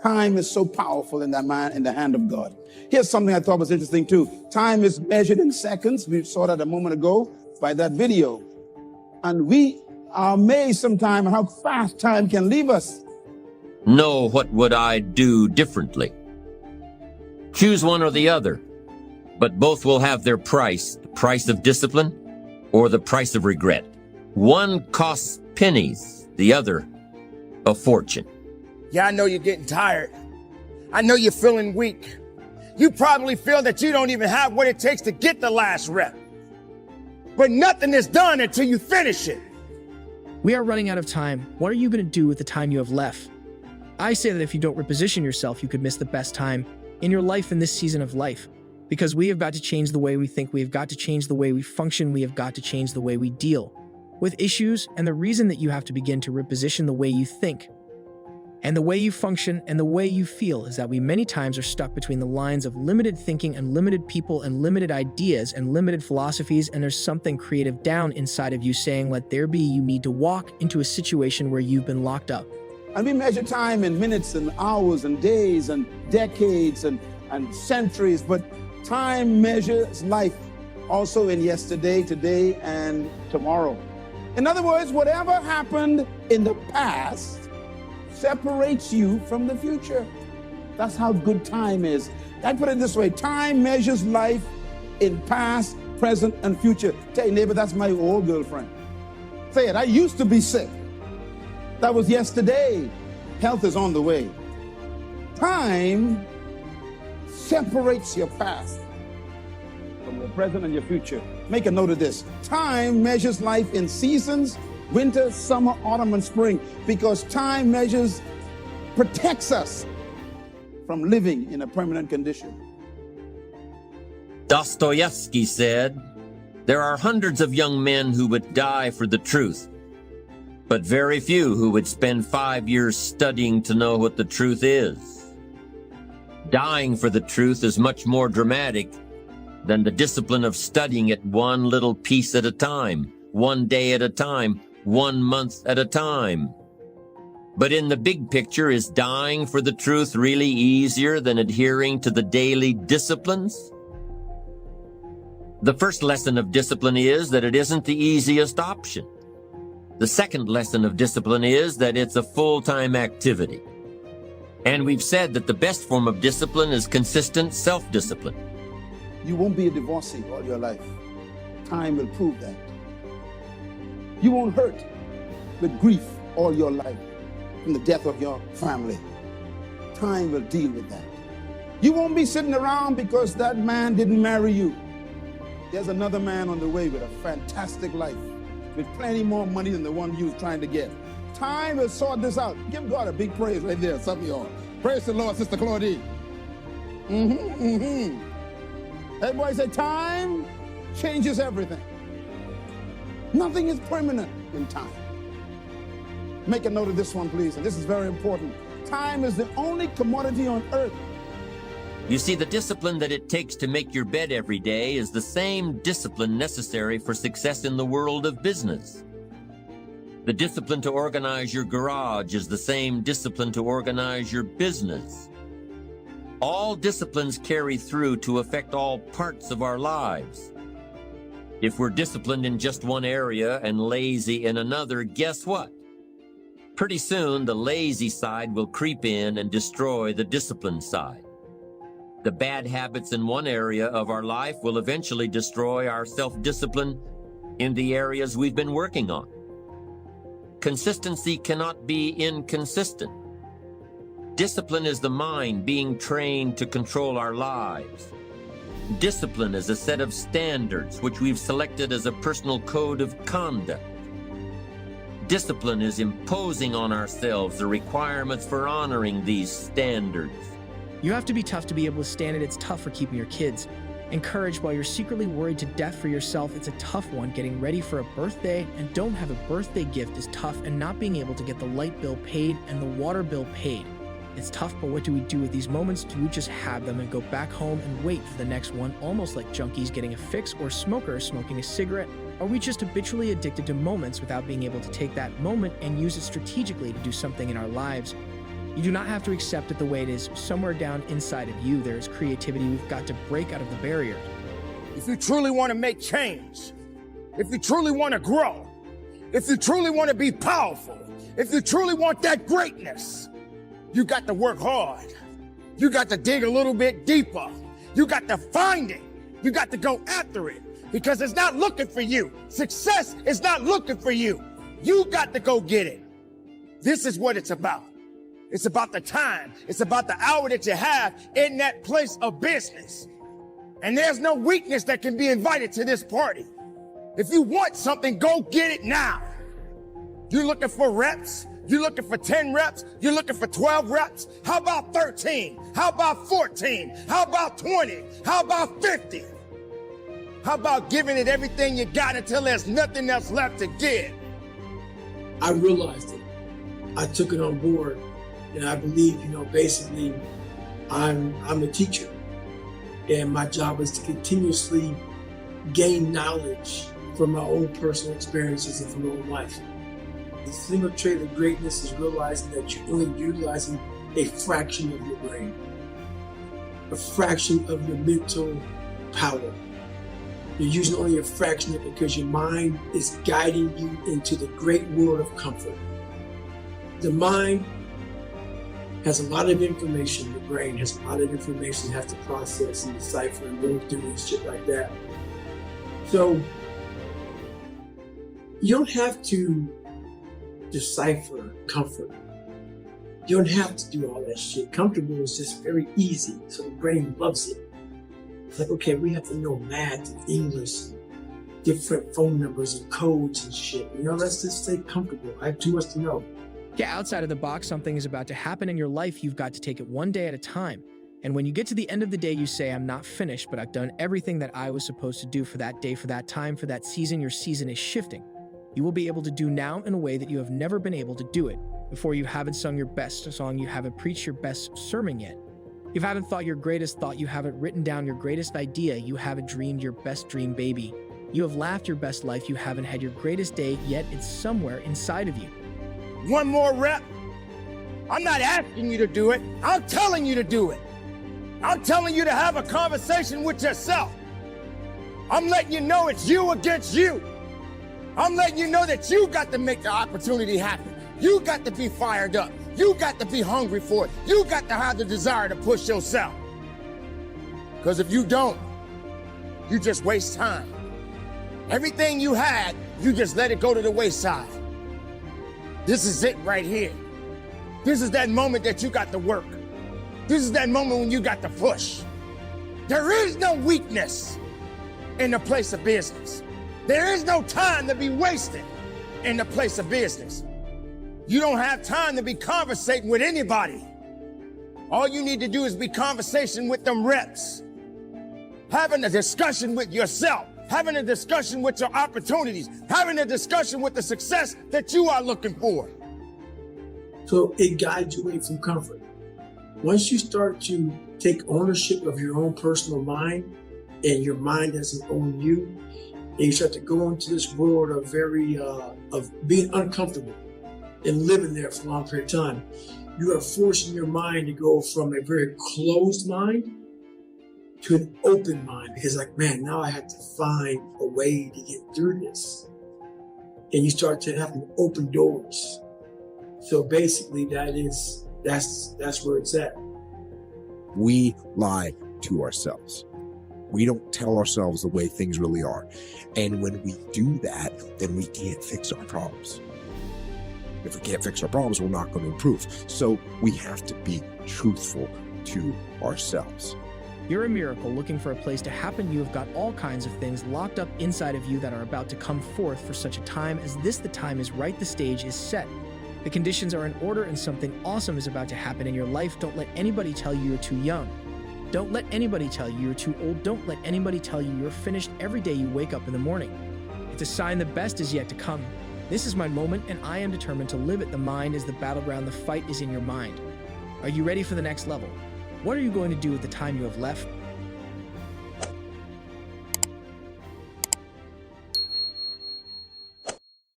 Time is so powerful in the hand of God. Here's something I thought was interesting too. Time is measured in seconds. We saw that a moment ago by that video. And we are amazed sometimes how fast time can leave us. No, what would I do differently? Choose one or the other, but both will have their price, the price of discipline or the price of regret. One costs pennies, the other a fortune. Yeah, I know you're getting tired. I know you're feeling weak. You probably feel that you don't even have what it takes to get the last rep. But nothing is done until you finish it. We are running out of time. What are you going to do with the time you have left? I say that if you don't reposition yourself, you could miss the best time in your life in this season of life. Because we have got to change the way we think. We have got to change the way we function. We have got to change the way we deal with issues. And the reason that you have to begin to reposition the way you think and the way you function and the way you feel is that we many times are stuck between the lines of limited thinking and limited people and limited ideas and limited philosophies, and there's something creative down inside of you saying, let there be. You need to walk into a situation where you've been locked up. And we measure time in minutes and hours and days and decades and centuries, but time measures life also in yesterday, today, and tomorrow. In other words, whatever happened in the past separates you from the future. That's how good time is. I put it this way: time measures life in past, present, and future. Tell your neighbor, that's my old girlfriend. Say it, I used to be sick. That was yesterday. Health is on the way. Time separates your past from your present and your future. Make a note of this. Time measures life in seasons: winter, summer, autumn, and spring, because time protects us from living in a permanent condition. Dostoevsky said, there are hundreds of young men who would die for the truth, but very few who would spend 5 years studying to know what the truth is. Dying for the truth is much more dramatic than the discipline of studying it one little piece at a time, one day at a time, 1 month at a time. But in the big picture, is dying for the truth really easier than adhering to the daily disciplines? The first lesson of discipline is that it isn't the easiest option. The second lesson of discipline is that it's a full-time activity. And we've said that the best form of discipline is consistent self-discipline. You won't be a divorcee all your life. Time will prove that. You won't hurt with grief all your life from the death of your family. Time will deal with that. You won't be sitting around because that man didn't marry you. There's another man on the way with a fantastic life, with plenty more money than the one you was trying to get. Time will sort this out. Give God a big praise right there, some of y'all. Praise the Lord, Sister Claudine. Everybody say, time changes everything. Nothing is permanent in time. Make a note of this one, please, and this is very important. Time is the only commodity on earth. You see, the discipline that it takes to make your bed every day is the same discipline necessary for success in the world of business. The discipline to organize your garage is the same discipline to organize your business. All disciplines carry through to affect all parts of our lives. If we're disciplined in just one area and lazy in another, guess what? Pretty soon, the lazy side will creep in and destroy the disciplined side. The bad habits in one area of our life will eventually destroy our self-discipline in the areas we've been working on. Consistency cannot be inconsistent. Discipline is the mind being trained to control our lives. Discipline is a set of standards which we've selected as a personal code of conduct. Discipline is imposing on ourselves the requirements for honoring these standards. You have to be tough to be able to stand it. It's tough for keeping your kids encouraged while you're secretly worried to death for yourself. It's a tough one. Getting ready for a birthday and don't have a birthday gift is tough, and not being able to get the light bill paid and the water bill paid. It's tough, but what do we do with these moments? Do we just have them and go back home and wait for the next one, almost like junkies getting a fix or smokers smoking a cigarette? Are we just habitually addicted to moments without being able to take that moment and use it strategically to do something in our lives? You do not have to accept it the way it is. Somewhere down inside of you, there is creativity. We've got to break out of the barrier. If you truly want to make change, if you truly want to grow, if you truly want to be powerful, if you truly want that greatness, you got to work hard. You got to dig a little bit deeper. You got to find it. You got to go after it because it's not looking for you. Success is not looking for you. You got to go get it. This is what it's about. It's about the time. It's about the hour that you have in that place of business. And there's no weakness that can be invited to this party. If you want something, go get it now. You're looking for reps. You're looking for 10 reps. You're looking for 12 reps. How about 13? How about 14? How about 20? How about 50? How about giving it everything you got until there's nothing else left to give? I realized it. I took it on board. And I believe, basically, I'm a teacher. And my job is to continuously gain knowledge from my own personal experiences and from my own life. The single trait of greatness is realizing that you're only utilizing a fraction of your brain, a fraction of your mental power. You're using only a fraction of it because your mind is guiding you into the great world of comfort. The mind has a lot of information. The brain has a lot of information it has to process and decipher and go through and shit like that. So you don't have to decipher comfort. You don't have to do all that shit. Comfortable is just very easy, so the brain loves it. It's like, okay, we have to know math and English, different phone numbers and codes and shit. Let's just stay comfortable. I have too much to know. Get outside of the box. Something is about to happen in your life. You've got to take it one day at a time. And when you get to the end of the day, you say, I'm not finished, but I've done everything that I was supposed to do for that day, for that time, for that season. Your season is shifting. You will be able to do now in a way that you have never been able to do it. Before, you haven't sung your best song, you haven't preached your best sermon yet. You haven't thought your greatest thought, you haven't written down your greatest idea, you haven't dreamed your best dream, baby. You have laughed your best life, you haven't had your greatest day, yet it's somewhere inside of you. One more rep. I'm not asking you to do it. I'm telling you to do it. I'm telling you to have a conversation with yourself. I'm letting you know it's you against you. I'm letting you know that you got to make the opportunity happen. You got to be fired up. You got to be hungry for it. You got to have the desire to push yourself. Because if you don't, you just waste time. Everything you had, you just let it go to the wayside. This is it right here. This is that moment that you got to work. This is that moment when you got to push. There is no weakness in the place of business. There is no time to be wasted in the place of business. You don't have time to be conversating with anybody. All you need to do is be conversation with them reps. Having a discussion with yourself. Having a discussion with your opportunities. Having a discussion with the success that you are looking for. So it guides you away from comfort. Once you start to take ownership of your own personal mind, and your mind doesn't own you, and you start to go into this world of being uncomfortable and living there for a long period of time, you are forcing your mind to go from a very closed mind to an open mind, because man, now I have to find a way to get through this. And you start to have to open doors. So basically that's where it's at. We lie to ourselves. We don't tell ourselves the way things really are. And when we do that, then we can't fix our problems. If we can't fix our problems, we're not going to improve. So we have to be truthful to ourselves. You're a miracle looking for a place to happen. You have got all kinds of things locked up inside of you that are about to come forth for such a time as this. The time is right. The stage is set. The conditions are in order and something awesome is about to happen in your life. Don't let anybody tell you you're too young. Don't let anybody tell you you're too old. Don't let anybody tell you you're finished every day you wake up in the morning. It's a sign the best is yet to come. This is my moment and I am determined to live it. The mind is the battleground. The fight is in your mind. Are you ready for the next level? What are you going to do with the time you have left?